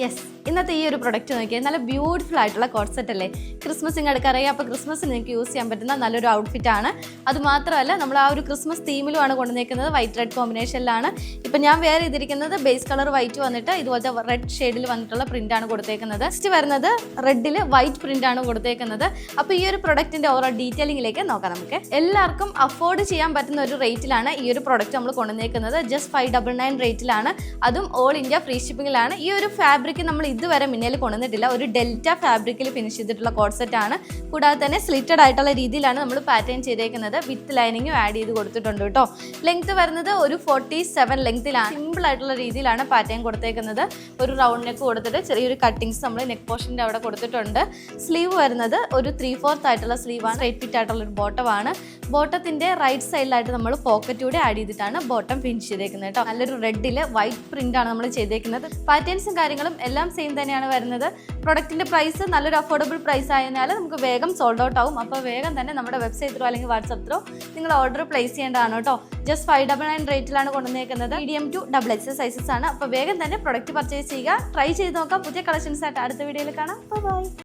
Yes, ഇന്നത്തെ ഈ ഒരു പ്രൊഡക്റ്റ് നോക്കിയാൽ നല്ല ബ്യൂട്ടിഫുൾ ആയിട്ടുള്ള കോട്ട് സെറ്റ് അല്ലേ. ക്രിസ്മസിന് അടുക്കറിയാം, അപ്പോൾ ക്രിസ്മസിന് നിങ്ങൾക്ക് യൂസ് ചെയ്യാൻ പറ്റുന്ന നല്ലൊരു ഔട്ട്ഫിറ്റ് ആണ്. അതുമാത്രമല്ല നമ്മൾ ആ ഒരു ക്രിസ്മസ് തീമിലുമാണ് കൊണ്ടുവന്നിരിക്കുന്നത്, വൈറ്റ് റെഡ് കോമ്പിനേഷനിലാണ്. ഇപ്പം ഞാൻ വെയർ ചെയ്തിരിക്കുന്നത് ബേസ് കളർ വൈറ്റ് വന്നിട്ട് ഇതുപോലത്തെ റെഡ് ഷെയ്ഡിൽ വന്നിട്ടുള്ള പ്രിൻ്റാണ് കൊടുത്തേക്കുന്നത്. നെക്സ്റ്റ് വരുന്നത് റെഡിൽ വൈറ്റ് പ്രിൻ്റാണ് കൊടുത്തേക്കുന്നത്. അപ്പോൾ ഈ ഒരു പ്രൊഡക്റ്റിൻ്റെ ഓരോ ഡീറ്റെയിലിങ്ങിലേക്ക് നോക്കാം. നമുക്ക് എല്ലാവർക്കും അഫോർഡ് ചെയ്യാൻ പറ്റുന്ന ഒരു റേറ്റിലാണ് ഈ ഒരു പ്രൊഡക്റ്റ് നമ്മൾ കൊണ്ടുവന്നേക്കുന്നത്. ജസ്റ്റ് 599 റേറ്റിലാണ്, അതും ഓൾ ഇന്ത്യ ഫ്രീ ഷിപ്പിങ്ങിലാണ്. ഈ ഒരു ഫാബ്രിക് നമ്മൾ ഇതുവരെ മുന്നിൽ കൊണ്ടുവന്നിട്ടില്ല. ഒരു ഡെൽറ്റ ഫാബ്രിക്കിൽ ഫിനിഷ് ചെയ്തിട്ടുള്ള കോട്ട് സെറ്റ് ആണ്. കൂടാതെ തന്നെ സ്ലിറ്റഡ് ആയിട്ടുള്ള രീതിയിലാണ് നമ്മൾ പാറ്റേൺ ചെയ്തേക്കുന്നത്. വിത്ത് ലൈനിങ്ങും ആഡ് ചെയ്ത് കൊടുത്തിട്ടുണ്ട് കേട്ടോ. ലെങ്ത് വരുന്നത് ഒരു 47 ലെങ്ത്തിലാണ്. സിമ്പിൾ ആയിട്ടുള്ള രീതിയിലാണ് പാറ്റേൺ കൊടുത്തേക്കുന്നത്. ഒരു റൗണ്ട് നെക്ക് കൊടുത്തിട്ട് ചെറിയൊരു കട്ടിങ്സ് നമ്മൾ നെക്ക് പോർഷൻ്റെ അവിടെ കൊടുത്തിട്ടുണ്ട്. സ്ലീവ് വരുന്നത് ഒരു 3/4 ആയിട്ടുള്ള സ്ലീവാണ്. സ്ട്രൈറ്റ് ഫിറ്റ് ആയിട്ടുള്ള ഒരു ബോട്ടമാണ്. ബോട്ടത്തിൻ്റെ റൈറ്റ് സൈഡിലായിട്ട് നമ്മൾ പോക്കറ്റ് കൂടെ ആഡ് ചെയ്തിട്ടാണ് ബോട്ടം ഫിനിഷ് ചെയ്തേക്കുന്നത് കേട്ടോ. നല്ലൊരു റെഡിൽ വൈറ്റ് പ്രിന്റ് ആണ് നമ്മൾ ചെയ്തേക്കുന്നത്. പാറ്റേൺസും കാര്യങ്ങളും എല്ലാം സെയിം തന്നെയാണ് വരുന്നത്. പ്രൊഡക്റ്റിൻ്റെ പ്രൈസ് നല്ലൊരു അഫോർഡബിൾ പ്രൈസ് ആയതിനാൽ നമുക്ക് വേഗം സോൾഡ് ഔട്ട് ആവും. അപ്പോൾ വേഗം തന്നെ നമ്മുടെ വെബ്സൈറ്റ് ത്രൂ അല്ലെങ്കിൽ വാട്സപ്പ് ത്രൂ നിങ്ങൾ ഓർഡർ പ്ലേസ് ചെയ്യേണ്ടതാണ് കേട്ടോ. ജസ്റ്റ് 599 റേറ്റിലാണ് കൊണ്ടുവന്നേക്കുന്നത്. മീഡിയം ടു XXL സൈസസ് ആണ്. അപ്പോൾ വേഗം തന്നെ പ്രൊഡക്റ്റ് പർച്ചേസ് ചെയ്യുക, ട്രൈ ചെയ്ത് നോക്കാം. പുതിയ കളക്ഷൻസ് ആയിട്ട് അടുത്ത വീഡിയോയിൽ കാണാം. ബൈ.